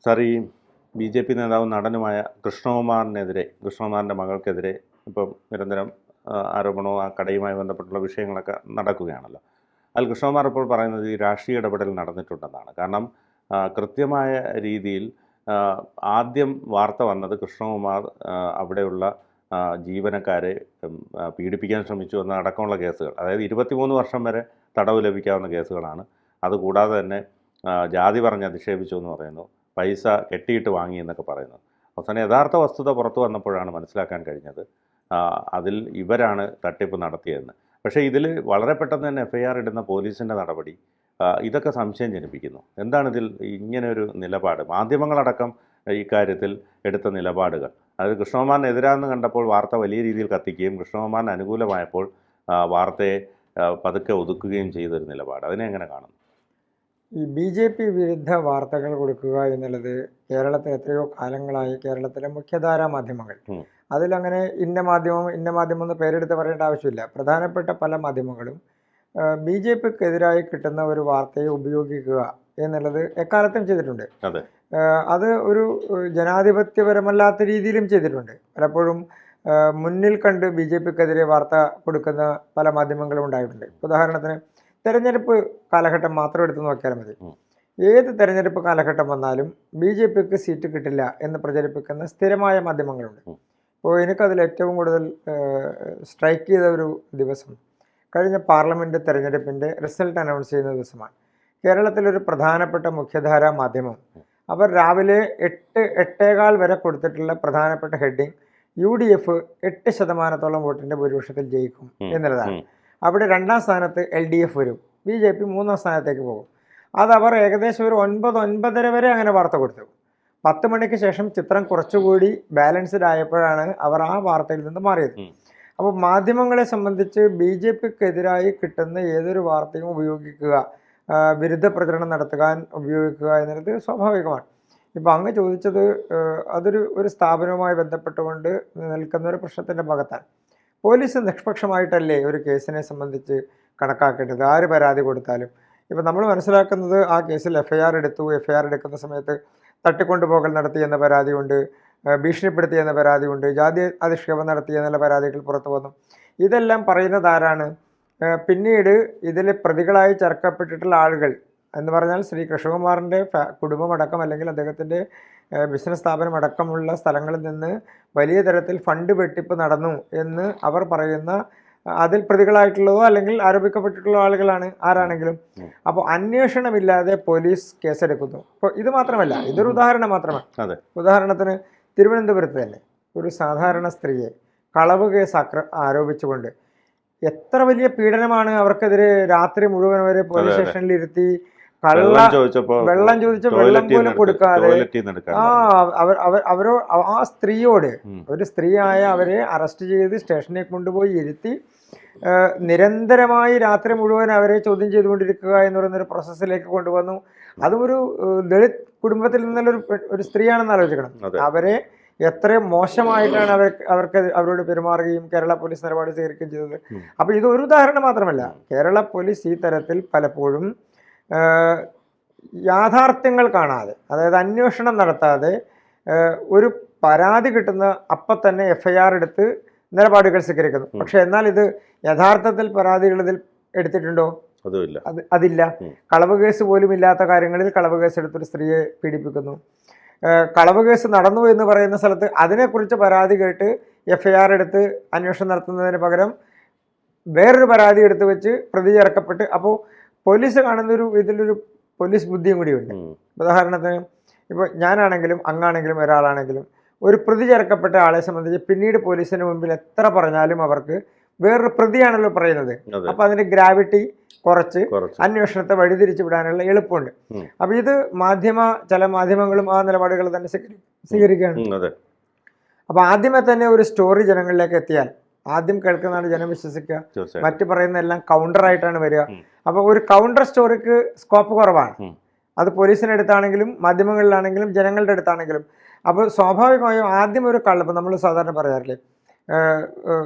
Sir, ഈ BJP. നേതാവും നടനുമായ കൃഷ്ണകുമാറിൻ്റെ മകൾക്കെതിരെ ഇപ്പം നിരന്തരം ആരോപണവും ആ കടയുമായി ബന്ധപ്പെട്ടുള്ള വിഷയങ്ങളൊക്കെ നടക്കുകയാണല്ലോ. അതിൽ കൃഷ്ണകുമാർ ഇപ്പോൾ പറയുന്നത് ഈ രാഷ്ട്രീയ ഇടപെടൽ നടന്നിട്ടുണ്ടെന്നാണ്. കാരണം കൃത്യമായ രീതിയിൽ ആദ്യം വാർത്ത വന്നത് കൃഷ്ണകുമാർ അവിടെയുള്ള ജീവനക്കാരെ പീഡിപ്പിക്കാൻ ശ്രമിച്ചു എന്നടക്കമുള്ള കേസുകൾ, അതായത് 23 വർഷം വരെ തടവ് ലഭിക്കാവുന്ന കേസുകളാണ്. അതുകൂടാതെ തന്നെ ജാതി പറഞ്ഞ് അധിക്ഷേപിച്ചു എന്ന് പറയുന്നു, പൈസ കെട്ടിയിട്ട് വാങ്ങി എന്നൊക്കെ പറയുന്നു. അവസാനം യഥാർത്ഥ വസ്തുത പുറത്തു വന്നപ്പോഴാണ് മനസ്സിലാക്കാൻ കഴിഞ്ഞത് അതിൽ ഇവരാണ് തട്ടിപ്പ് നടത്തിയതെന്ന്. പക്ഷേ ഇതിൽ വളരെ പെട്ടെന്ന് തന്നെ FIR ഇടുന്ന പോലീസിൻ്റെ നടപടി ഇതൊക്കെ സംശയം ജനിപ്പിക്കുന്നു. എന്താണ് ഇതിൽ ഇങ്ങനെ ഒരു നിലപാട്? മാധ്യമങ്ങളടക്കം ഇക്കാര്യത്തിൽ എടുത്ത നിലപാടുകൾ, അതായത് കൃഷ്ണകുമാറിന് എതിരാണെന്ന് കണ്ടപ്പോൾ വാർത്ത വലിയ രീതിയിൽ കത്തിക്കുകയും കൃഷ്ണകുമാറിന് അനുകൂലമായപ്പോൾ വാർത്തയെ പതുക്കെ ഒതുക്കുകയും ചെയ്തൊരു നിലപാട്, അതിനെ എങ്ങനെ കാണുന്നു? ഈ BJP വിരുദ്ധ വാർത്തകൾ കൊടുക്കുക എന്നുള്ളത് കേരളത്തിൽ എത്രയോ കാലങ്ങളായി കേരളത്തിലെ മുഖ്യധാരാ മാധ്യമങ്ങൾ, അതിലങ്ങനെ ഇന്ന മാധ്യമം എന്ന് പേരെടുത്ത് പറയേണ്ട ആവശ്യമില്ല. പ്രധാനപ്പെട്ട പല മാധ്യമങ്ങളും BJPക്കെതിരായി കിട്ടുന്ന ഒരു വാർത്തയെ ഉപയോഗിക്കുക എന്നുള്ളത് എക്കാലത്തും ചെയ്തിട്ടുണ്ട്. അത് ഒരു ജനാധിപത്യപരമല്ലാത്ത രീതിയിലും ചെയ്തിട്ടുണ്ട്. പലപ്പോഴും മുന്നിൽ കണ്ട് BJPക്കെതിരെ വാർത്ത കൊടുക്കുന്ന പല മാധ്യമങ്ങളും ഉണ്ടായിട്ടുണ്ട്. ഉദാഹരണത്തിന് തെരഞ്ഞെടുപ്പ് കാലഘട്ടം മാത്രം എടുത്തു നോക്കിയാൽ മതി. ഏത് തെരഞ്ഞെടുപ്പ് കാലഘട്ടം വന്നാലും BJPക്ക് സീറ്റ് കിട്ടില്ല എന്ന് പ്രചരിപ്പിക്കുന്ന സ്ഥിരമായ മാധ്യമങ്ങളുണ്ട്. അപ്പോൾ എനിക്കതിൽ ഏറ്റവും കൂടുതൽ സ്ട്രൈക്ക് ചെയ്ത ഒരു ദിവസം കഴിഞ്ഞ പാർലമെൻറ്റ് തെരഞ്ഞെടുപ്പിൻ്റെ റിസൾട്ട് അനൗൺസ് ചെയ്യുന്ന ദിവസമാണ്. കേരളത്തിലൊരു പ്രധാനപ്പെട്ട മുഖ്യധാരാ മാധ്യമം അവർ രാവിലെ 8-8:15 വരെ കൊടുത്തിട്ടുള്ള പ്രധാനപ്പെട്ട ഹെഡിങ് UDF 8% വോട്ടിൻ്റെ ഭൂരിപക്ഷത്തിൽ ജയിക്കും എന്നുള്ളതാണ്. അവിടെ 2ാം സ്ഥാനത്ത് LDF വരും, BJP 3ാം സ്ഥാനത്തേക്ക് പോകും. അതവർ ഏകദേശം ഒരു 9-9:30 വരെ അങ്ങനെ വാർത്ത കൊടുത്തു. 10 മണിക്ക് ശേഷം ചിത്രം കുറച്ചുകൂടി ബാലൻസ്ഡ് ആയപ്പോഴാണ് അവർ ആ വാർത്തയിൽ നിന്ന് മാറിയത്. അപ്പോൾ മാധ്യമങ്ങളെ സംബന്ധിച്ച് BJPക്കെതിരായി കിട്ടുന്ന ഏതൊരു വാർത്തയും ഉപയോഗിക്കുക, വിരുദ്ധ പ്രചരണം നടത്താൻ ഉപയോഗിക്കുക എന്നുള്ളത് സ്വാഭാവികമാണ്. ഇപ്പോൾ അങ്ങ് ചോദിച്ചത് ഒരു സ്ഥാപനവുമായി ബന്ധപ്പെട്ടുകൊണ്ട് നിൽക്കുന്ന ഒരു പ്രശ്നത്തിൻ്റെ ഭാഗത്താണ്. പോലീസ് നിഷ്പക്ഷമായിട്ടല്ലേ ഒരു കേസിനെ സംബന്ധിച്ച് കണക്കാക്കേണ്ടത്? ആര് പരാതി കൊടുത്താലും. ഇപ്പോൾ നമ്മൾ മനസ്സിലാക്കുന്നത് ആ കേസിൽ FIR എടുത്തു, FIR എടുക്കുന്ന സമയത്ത് തട്ടിക്കൊണ്ടുപോകൽ നടത്തി എന്ന പരാതിയുണ്ട്, ഭീഷണിപ്പെടുത്തി എന്ന പരാതിയുണ്ട്, ജാതി അധിക്ഷേപം നടത്തി എന്നുള്ള പരാതികൾ പുറത്തു വന്നു. ഇതെല്ലാം പറയുന്നത് ആരാണ്? പിന്നീട് ഇതിൽ പ്രതികളായി ചേർക്കപ്പെട്ടിട്ടുള്ള ആളുകൾ എന്ന് പറഞ്ഞാൽ ശ്രീ കൃഷ്ണകുമാറിൻ്റെ കുടുംബമടക്കം അല്ലെങ്കിൽ അദ്ദേഹത്തിൻ്റെ ബിസിനസ് സ്ഥാപനം അടക്കമുള്ള സ്ഥലങ്ങളിൽ നിന്ന് വലിയ തരത്തിൽ ഫണ്ട് വെട്ടിപ്പ് നടന്നു എന്ന് അവർ പറയുന്ന അതിൽ പ്രതികളായിട്ടുള്ളതോ അല്ലെങ്കിൽ ആരോപിക്കപ്പെട്ടിട്ടുള്ള ആളുകളാണ് ആരാണെങ്കിലും. അപ്പോൾ അന്വേഷണമില്ലാതെ പോലീസ് കേസെടുക്കുന്നു. അപ്പോൾ ഇത് മാത്രമല്ല, ഇതൊരു ഉദാഹരണം മാത്രമാണ്. ഉദാഹരണത്തിന് തിരുവനന്തപുരത്ത് തന്നെ ഒരു സാധാരണ സ്ത്രീയെ കളവ് കേസ് ആരോപിച്ചുകൊണ്ട് എത്ര വലിയ പീഡനമാണ് അവർക്കെതിരെ രാത്രി മുഴുവൻ വരെ പോലീസ് സ്റ്റേഷനിൽ ഇരുത്തി വെള്ളം ചോദിച്ചപ്പോൾ വെള്ളം പോലും കൊടുക്കാതെ ആ സ്ത്രീയോട്, ഒരു സ്ത്രീയായ അവരെ അറസ്റ്റ് ചെയ്ത് സ്റ്റേഷനിൽ കൊണ്ടുപോയി ഇരുത്തി നിരന്തരമായി രാത്രി മുഴുവൻ അവരെ ചോദ്യം ചെയ്തുകൊണ്ടിരിക്കുക എന്ന് പറയുന്നൊരു പ്രോസസ്സിലേക്ക് കൊണ്ടുവന്നു. അതും ഒരു ദളിത് കുടുംബത്തിൽ നിന്നുള്ള ഒരു സ്ത്രീയാണെന്ന് ആലോചിക്കണം. അവരെ എത്ര മോശമായിട്ടാണ് അവരോട് പെരുമാറുകയും കേരള പോലീസ് നിലപാട് സ്വീകരിക്കുകയും ചെയ്തത്. അപ്പോൾ ഇത് ഒരു ഉദാഹരണം മാത്രമല്ല. കേരള പോലീസ് ഈ തരത്തിൽ പലപ്പോഴും യാഥാർത്ഥ്യങ്ങൾ കാണാതെ, അതായത് അന്വേഷണം നടത്താതെ ഒരു പരാതി കിട്ടുന്ന അപ്പം തന്നെ FIR എടുത്ത് നിലപാടുകൾ സ്വീകരിക്കുന്നു. പക്ഷെ എന്നാൽ ഇത് യഥാർത്ഥത്തിൽ പരാതികൾ ഇതിൽ എടുത്തിട്ടുണ്ടോ? അതില്ല. കളവ് കേസ് പോലും ഇല്ലാത്ത കാര്യങ്ങളിൽ കളവ് കേസ് എടുത്തൊരു സ്ത്രീയെ പീഡിപ്പിക്കുന്നു. കളവ് കേസ് നടന്നു എന്ന് പറയുന്ന സ്ഥലത്ത് അതിനെക്കുറിച്ച് പരാതി കേട്ട് FIR എടുത്ത് അന്വേഷണം നടത്തുന്നതിന് പകരം വേറൊരു പരാതി എടുത്ത് വെച്ച് പ്രതി ചേർക്കപ്പെട്ട്, അപ്പോൾ പോലീസ് കാണുന്നൊരു ഇതിലൊരു പോലീസ് ബുദ്ധിയും കൂടിയുണ്ട്. ഉദാഹരണത്തിന് ഇപ്പോൾ ഞാനാണെങ്കിലും അങ്ങാണെങ്കിലും ഒരാളാണെങ്കിലും ഒരു പ്രതി ചേർക്കപ്പെട്ട ആളെ സംബന്ധിച്ച് പിന്നീട് പോലീസിന് മുമ്പിൽ എത്ര പറഞ്ഞാലും അവർക്ക് വേറൊരു പ്രതിയാണല്ലോ പറയുന്നത്. അപ്പോൾ അതിൻ്റെ ഗ്രാവിറ്റി കുറച്ച് അന്വേഷണത്തെ വഴിതിരിച്ചു വിടാനുള്ള എളുപ്പമുണ്ട്. അപ്പോൾ ഇത് ചില മാധ്യമങ്ങളും ആ നിലപാടുകൾ തന്നെ സ്വീകരിക്കുകയാണ്. അപ്പോൾ ആദ്യമേ തന്നെ ഒരു സ്റ്റോറി ജനങ്ങളിലേക്ക് എത്തിയാൽ ആദ്യം കേൾക്കുന്നതാണ് ജനം വിശ്വസിക്കുക, മറ്റു പറയുന്ന എല്ലാം കൗണ്ടറായിട്ടാണ് വരിക. അപ്പോൾ ഒരു കൗണ്ടർ സ്റ്റോറിക്ക് സ്കോപ്പ് കുറവാണ്. അത് പോലീസിനടുത്താണെങ്കിലും മാധ്യമങ്ങളിലാണെങ്കിലും ജനങ്ങളുടെ അടുത്താണെങ്കിലും. അപ്പോൾ സ്വാഭാവികമായും ആദ്യം ഒരു കള്ളം, ഇപ്പോൾ നമ്മൾ സാധാരണ പറയാറില്ലേ,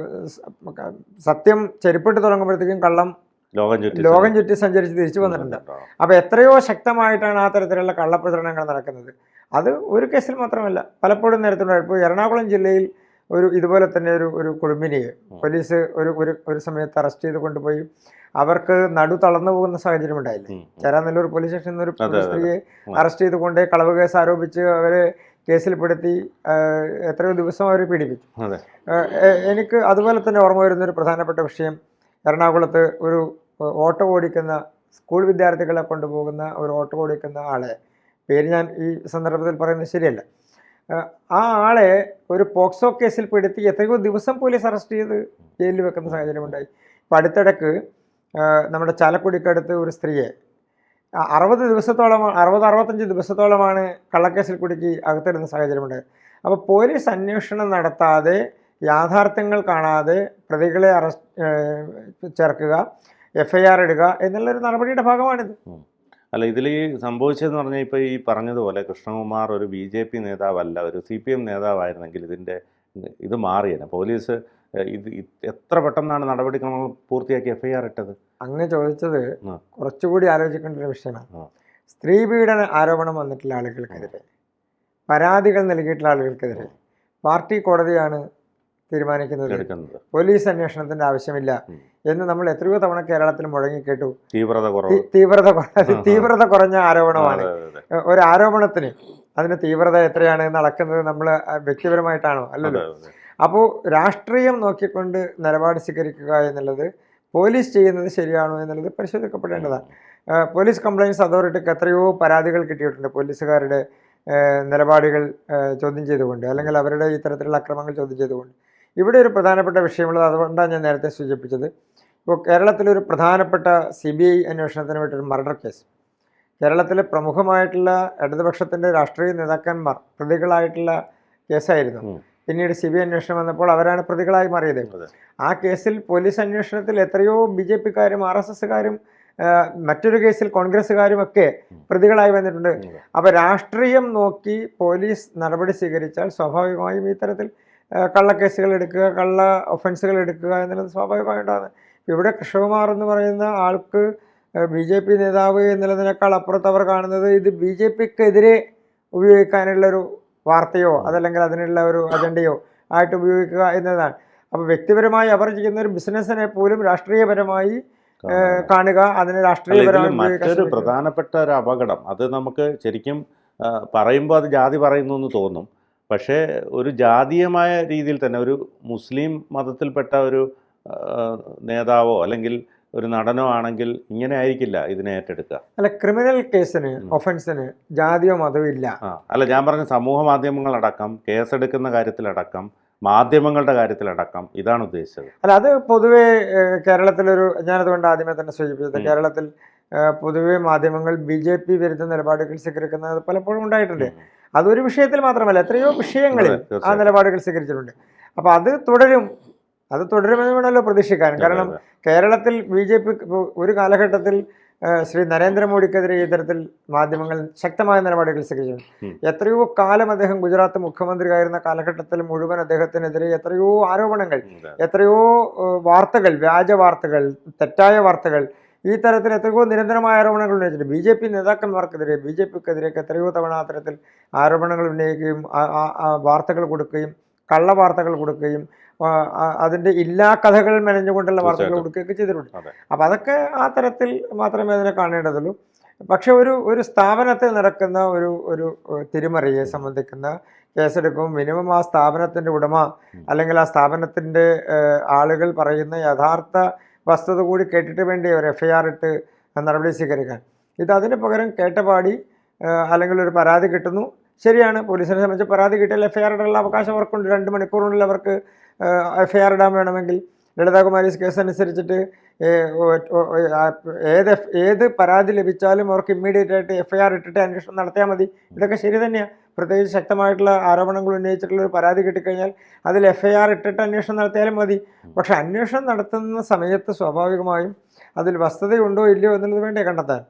സത്യം ചെരുപ്പിട്ട് തുടങ്ങുമ്പോഴത്തേക്കും കള്ളം ലോകം ചുറ്റി സഞ്ചരിച്ച് തിരിച്ചു വന്നിട്ടുണ്ട്. അപ്പോൾ എത്രയോ ശക്തമായിട്ടാണ് ആ തരത്തിലുള്ള കള്ളപ്രചരണങ്ങൾ നടക്കുന്നത്. അത് ഒരു കേസിൽ മാത്രമല്ല, പലപ്പോഴും നേരത്തുണ്ടായി. ഇപ്പോൾ എറണാകുളം ജില്ലയിൽ ഇതുപോലെ തന്നെ ഒരു കുടുംബിനിയെ പോലീസ് ഒരു സമയത്ത് അറസ്റ്റ് ചെയ്ത് കൊണ്ടുപോയി അവർക്ക് നടു തളർന്നു പോകുന്ന സാഹചര്യം ഉണ്ടായില്ലേ. ചേരാനെല്ലൂർ പോലീസ് സ്റ്റേഷനിൽ നിന്ന് ഒരു സ്ത്രീയെ അറസ്റ്റ് ചെയ്തുകൊണ്ട് കളവ് കേസ് ആരോപിച്ച് അവരെ കേസിൽപ്പെടുത്തി എത്രയോ ദിവസം അവർ പീഡിപ്പിച്ചു. എനിക്ക് അതുപോലെ തന്നെ ഓർമ്മ വരുന്നൊരു പ്രധാനപ്പെട്ട വിഷയം, എറണാകുളത്ത് ഒരു ഓട്ടോ ഓടിക്കുന്ന സ്കൂൾ വിദ്യാർത്ഥികളെ കൊണ്ടുപോകുന്ന ഒരു ഓട്ടോ ഓടിക്കുന്ന ആളെ, പേര് ഞാൻ ഈ സന്ദർഭത്തിൽ പറയുന്നത് ശരിയല്ല, ആ ആളെ ഒരു പോക്സോ കേസിൽ പെടുത്തി എത്രയോ ദിവസം പോലീസ് അറസ്റ്റ് ചെയ്ത് ജയിലിൽ വെക്കുന്ന സാഹചര്യമുണ്ടായി. ഇപ്പം അടുത്തിടക്ക് നമ്മുടെ ചാലക്കുടിക്കടുത്ത് ഒരു സ്ത്രീയെ 65 ദിവസത്തോളമാണ് കള്ളക്കേസിൽ കുടുക്കി അകത്തിടുന്ന സാഹചര്യമുണ്ടായത്. അപ്പോൾ പോലീസ് അന്വേഷണം നടത്താതെ, യാഥാർത്ഥ്യങ്ങൾ കാണാതെ പ്രതികളെ ചേർക്കുക, FIR ഇടുക എന്നുള്ളൊരു നടപടിയുടെ ഭാഗമാണിത്. അല്ല, ഇതിൽ ഈ സംഭവിച്ചതെന്ന് പറഞ്ഞാൽ ഇപ്പോൾ ഈ പറഞ്ഞതുപോലെ കൃഷ്ണകുമാർ ഒരു BJP നേതാവല്ല, ഒരു CPM നേതാവായിരുന്നെങ്കിൽ ഇത് മാറിയേനെ. പോലീസ് ഇത് എത്ര പെട്ടെന്നാണ് നടപടിക്രമങ്ങൾ പൂർത്തിയാക്കി FIR ഇട്ടത്? അങ്ങ് ചോദിച്ചത് കുറച്ചുകൂടി ആലോചിക്കേണ്ട ഒരു വിഷയമാണ്. സ്ത്രീ പീഡന ആരോപണം വന്നിട്ടുള്ള ആളുകൾക്കെതിരെ, പരാതികൾ നൽകിയിട്ടുള്ള ആളുകൾക്കെതിരെ പാർട്ടി കോടതിയാണ് തീരുമാനിക്കുന്നത്. പോലീസ് അന്വേഷണത്തിന്റെ ആവശ്യമില്ല എന്ന് നമ്മൾ എത്രയോ തവണ കേരളത്തിൽ മുഴങ്ങിക്കേട്ടു. തീവ്രത കുറഞ്ഞ ആരോപണമാണ്. ഒരു ആരോപണത്തിന് അതിന് തീവ്രത എത്രയാണ് എന്ന് അളക്കുന്നത് നമ്മൾ വ്യക്തിപരമായിട്ടാണോ? അല്ലല്ലോ. അപ്പോൾ രാഷ്ട്രീയം നോക്കിക്കൊണ്ട് നിലപാട് സ്വീകരിക്കുക എന്നുള്ളത് പോലീസ് ചെയ്യുന്നത് ശരിയാണോ എന്നുള്ളത് പരിശോധിക്കപ്പെടേണ്ടതാണ്. പോലീസ് കംപ്ലയിൻസ് അതോറിറ്റിക്ക് എത്രയോ പരാതികൾ കിട്ടിയിട്ടുണ്ട് പോലീസുകാരുടെ നിലപാടുകൾ ചോദ്യം ചെയ്തുകൊണ്ട്, അല്ലെങ്കിൽ അവരുടെ ഇത്തരത്തിലുള്ള അക്രമങ്ങൾ ചോദ്യം ചെയ്തുകൊണ്ട്. ഇവിടെ ഒരു പ്രധാനപ്പെട്ട വിഷയമുള്ളത്, അതുകൊണ്ടാണ് ഞാൻ നേരത്തെ സൂചിപ്പിച്ചത്. ഇപ്പോൾ കേരളത്തിലൊരു പ്രധാനപ്പെട്ട CBI അന്വേഷണത്തിന് വേണ്ടിയൊരു മർഡർ കേസ്, കേരളത്തിലെ പ്രമുഖമായിട്ടുള്ള ഇടതുപക്ഷത്തിൻ്റെ രാഷ്ട്രീയ നേതാക്കന്മാർ പ്രതികളായിട്ടുള്ള കേസായിരുന്നു. പിന്നീട് CBI അന്വേഷണം വന്നപ്പോൾ അവരാണ് പ്രതികളായി മാറിയത്. ആ കേസിൽ പോലീസ് അന്വേഷണത്തിൽ എത്രയോ BJPക്കാരും RSSകാരും മറ്റൊരു കേസിൽ കോൺഗ്രസ്സുകാരും ഒക്കെ പ്രതികളായി വന്നിട്ടുണ്ട്. അപ്പോൾ രാഷ്ട്രീയം നോക്കി പോലീസ് നടപടി സ്വീകരിച്ചാൽ സ്വാഭാവികമായും ഇത്തരത്തിൽ കള്ളക്കേസുകൾ എടുക്കുക, കള്ള ഒഫൻസുകൾ എടുക്കുക എന്നുള്ളത് സ്വാഭാവികമായിട്ടാണ്. ഇവിടെ കൃഷ്ണകുമാർ എന്ന് പറയുന്ന ആൾക്ക് BJP നേതാവ് എന്നുള്ളതിനേക്കാൾ അപ്പുറത്ത് അവർ കാണുന്നത് ഇത് BJPക്കെതിരെ ഉപയോഗിക്കാനുള്ളൊരു വാർത്തയോ അതല്ലെങ്കിൽ അതിനുള്ള ഒരു അജണ്ടയോ ആയിട്ട് ഉപയോഗിക്കുക എന്നതാണ്. അപ്പോൾ വ്യക്തിപരമായി അവർ ചെയ്യുന്ന ഒരു ബിസിനസ്സിനെ പോലും രാഷ്ട്രീയപരമായി കാണുക, അതിന് രാഷ്ട്രീയപരമായി മറ്റൊരു പ്രധാനപ്പെട്ട ഒരു അപകടം, അത് നമുക്ക് ശരിക്കും പറയുമ്പോൾ അത് ജാതി പറയുന്നു എന്ന് തോന്നും. പക്ഷേ ഒരു ജാതീയമായ രീതിയിൽ തന്നെ ഒരു മുസ്ലിം മതത്തിൽപ്പെട്ട ഒരു നേതാവോ അല്ലെങ്കിൽ ഒരു നടനോ ആണെങ്കിൽ ഇങ്ങനെ ആയിരിക്കില്ല ഇതിനെ ഏറ്റെടുക്കുക. അല്ല, ക്രിമിനൽ കേസിന് ഒഫൻസിന് ജാതിയോ മതമോ ഇല്ല. അല്ല, ഞാൻ പറഞ്ഞ സമൂഹ മാധ്യമങ്ങളടക്കം, കേസെടുക്കുന്ന കാര്യത്തിലടക്കം, മാധ്യമങ്ങളുടെ കാര്യത്തിലടക്കം, ഇതാണ് ഉദ്ദേശിച്ചത്. അല്ല, അത് പൊതുവേ കേരളത്തിലൊരു, ഞാനതുകൊണ്ട് ആദ്യമേ തന്നെ സൂചിപ്പിച്ചത്, കേരളത്തിൽ പൊതുവെ മാധ്യമങ്ങൾ BJP വിരുദ്ധ നിലപാടുകൾ സ്വീകരിക്കുന്നത് പലപ്പോഴും ഉണ്ടായിട്ടുണ്ട്. അതൊരു വിഷയത്തിൽ മാത്രമല്ല, എത്രയോ വിഷയങ്ങളിൽ ആ നിലപാടുകൾ സ്വീകരിച്ചിട്ടുണ്ട്. അപ്പോൾ അത് തുടരുമെന്ന് വേണമല്ലോ പ്രതീക്ഷിക്കാൻ. കാരണം കേരളത്തിൽ BJP ഒരു കാലഘട്ടത്തിൽ ശ്രീ നരേന്ദ്രമോദിക്കെതിരെ ഇത്തരത്തിൽ മാധ്യമങ്ങൾ ശക്തമായ നിലപാടുകൾ സ്വീകരിച്ചിട്ടുണ്ട്. എത്രയോ കാലം അദ്ദേഹം ഗുജറാത്ത് മുഖ്യമന്ത്രിയായിരുന്ന കാലഘട്ടത്തിൽ മുഴുവൻ അദ്ദേഹത്തിനെതിരെ എത്രയോ ആരോപണങ്ങൾ, എത്രയോ വാർത്തകൾ, വ്യാജ വാർത്തകൾ, തെറ്റായ വാർത്തകൾ, ഈ തരത്തിൽ എത്രയോ നിരന്തരമായ ആരോപണങ്ങൾ ഉന്നയിച്ചിട്ടുണ്ട്. BJP നേതാക്കന്മാർക്കെതിരെ, BJPക്കെതിരെ എത്രയോ തവണ അത്തരത്തിൽ ആരോപണങ്ങൾ ഉന്നയിക്കുകയും വാർത്തകൾ കൊടുക്കുകയും കള്ള വാർത്തകൾ കൊടുക്കുകയും അതിൻ്റെ ഇല്ലാ കഥകൾ മെനഞ്ഞുകൊണ്ടുള്ള വാർത്തകൾ കൊടുക്കുകയൊക്കെ ചെയ്തിട്ടുണ്ട്. അപ്പോൾ അതൊക്കെ ആ തരത്തിൽ മാത്രമേ അതിനെ കാണേണ്ടതുള്ളൂ. പക്ഷെ ഒരു സ്ഥാപനത്തിൽ നടക്കുന്ന ഒരു തിരിമറിയെ സംബന്ധിക്കുന്ന കേസെടുക്കും മിനിമം ആ സ്ഥാപനത്തിൻ്റെ ഉടമ അല്ലെങ്കിൽ ആ സ്ഥാപനത്തിൻ്റെ ആളുകൾ പറയുന്ന യഥാർത്ഥ വസ്തുത കൂടി കേട്ടിട്ട് വേണ്ടി അവർ FIR ഇട്ട് നടപടി സ്വീകരിക്കാൻ. അതിന് പകരം കേട്ടപാടി അല്ലെങ്കിൽ ഒരു പരാതി കിട്ടുന്നു, ശരിയാണ്, പോലീസിനെ സംബന്ധിച്ച് പരാതി കിട്ടിയാൽ FIR ഇടാനുള്ള അവകാശം അവർക്കുണ്ട്. 2 മണിക്കൂറിനുള്ളിൽ അവർക്ക് FIR ഇടാൻ വേണമെങ്കിൽ ലളിതാകുമാരീസ് കേസ് അനുസരിച്ചിട്ട് ഏത് പരാതി ലഭിച്ചാലും അവർക്ക് ഇമ്മീഡിയറ്റ് ആയിട്ട് FIR ഇട്ടിട്ട് അന്വേഷണം നടത്തിയാൽ മതി. ഇതൊക്കെ ശരി തന്നെയാണ്. പ്രത്യേകിച്ച് ശക്തമായിട്ടുള്ള ആരോപണങ്ങൾ ഉന്നയിച്ചിട്ടുള്ള ഒരു പരാതി കിട്ടിക്കഴിഞ്ഞാൽ അതിൽ FIR ഇട്ടിട്ട് അന്വേഷണം നടത്തിയാലും മതി. പക്ഷെ അന്വേഷണം നടത്തുന്ന സമയത്ത് സ്വാഭാവികമായും അതിൽ വസ്തുതയുണ്ടോ ഇല്ലയോ എന്നുള്ളത് വേണ്ടേ കണ്ടെത്താൻ.